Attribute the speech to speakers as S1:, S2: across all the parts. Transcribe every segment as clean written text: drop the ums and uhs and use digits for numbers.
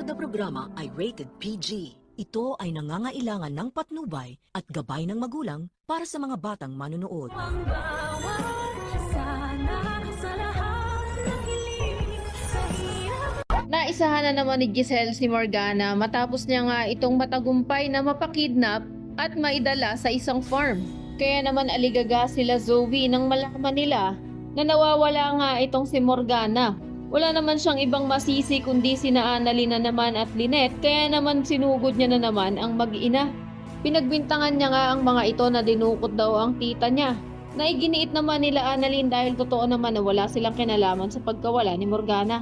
S1: susunod na programa ay rated PG. Ito ay nangangailangan ng patnubay at gabay ng magulang para sa mga batang manonood.
S2: Ang bawat sana sa lahat ng hiling sa hirap.
S3: Naisahan na naman ni Giselle si Morgana matapos niya nga itong matagumpay na mapakidnap at maidala sa isang farm. Kaya naman aligaga sila Zoe nang malaman nila na nawawala nga itong si Morgana. Wala naman siyang ibang masisi kundi sina Annalyn na naman at Lynette, kaya naman sinugod niya na naman ang mag-ina. Pinagbintangan niya nga ang mga ito na dinukot daw ang tita niya. Naiginiit naman nila Annalyn dahil totoo naman na wala silang kinalaman sa pagkawala ni Morgana.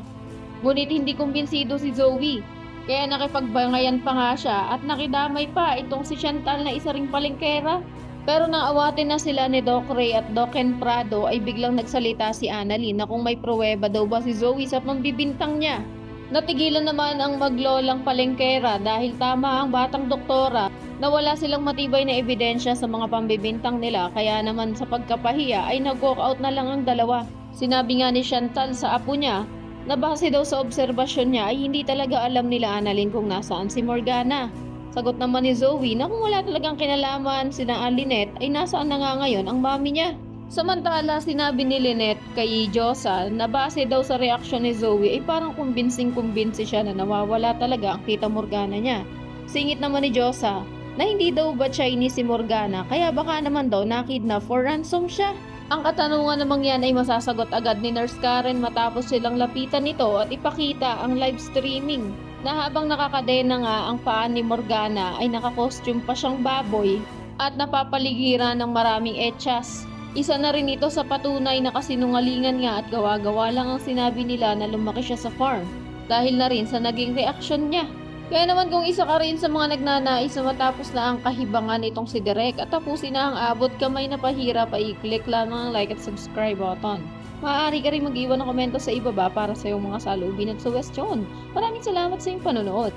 S3: Ngunit hindi kumbinsido si Zoe, kaya nakipagbangayan pa nga siya at nakidamay pa itong si Chantal na isa ring palengkera. Pero nang awatin na sila ni Doc Ray at Doc Ken Prado ay biglang nagsalita si Annalyn na kung may pruweba daw ba si Zoe sa pambibintang niya. Natigilan naman ang maglolang palengkera dahil tama ang batang doktora na wala silang matibay na ebidensya sa mga pambibintang nila, kaya naman sa pagkapahiya ay nag-walk out na lang ang dalawa. Sinabi nga ni Chantal sa apo niya na base daw sa obserbasyon niya ay hindi talaga alam nila Annalyn kung nasaan si Morgana. Sagot naman ni Zoe na kung wala talagang kinalaman sina Lynette ay nasaan na nga ngayon ang mami niya. Samantala sinabi ni Lynette kay Josa na base daw sa reaksyon ni Zoe ay parang kumbinsing-kumbinsi siya na nawawala talaga ang tita Morgana niya. Singit naman ni Josa na hindi daw ba Chinese si Morgana kaya baka naman daw nakidnap for ransom siya. Ang katanungan namang yan ay masasagot agad ni Nurse Karen matapos silang lapitan nito at ipakita ang live streaming na habang nakakadena nga ang paan ni Morgana ay nakakostume pa siyang baboy at napapaligiran ng maraming etchas. Isa na rin ito sa patunay na kasinungalingan nga at gawa-gawa lang ang sinabi nila na lumaki siya sa farm dahil na rin sa naging reaksyon niya. Kaya naman kung isa ka rin sa mga nagnanais na matapos na ang kahibangan itong si Derek at tapusin na ang abot kamay na pahirap ay i-click lamang ang like at subscribe button. Maaari ka rin mag-iwan ng komento sa ibaba para sa iyong mga salubin at suwestyon. Maraming salamat sa iyong panonood.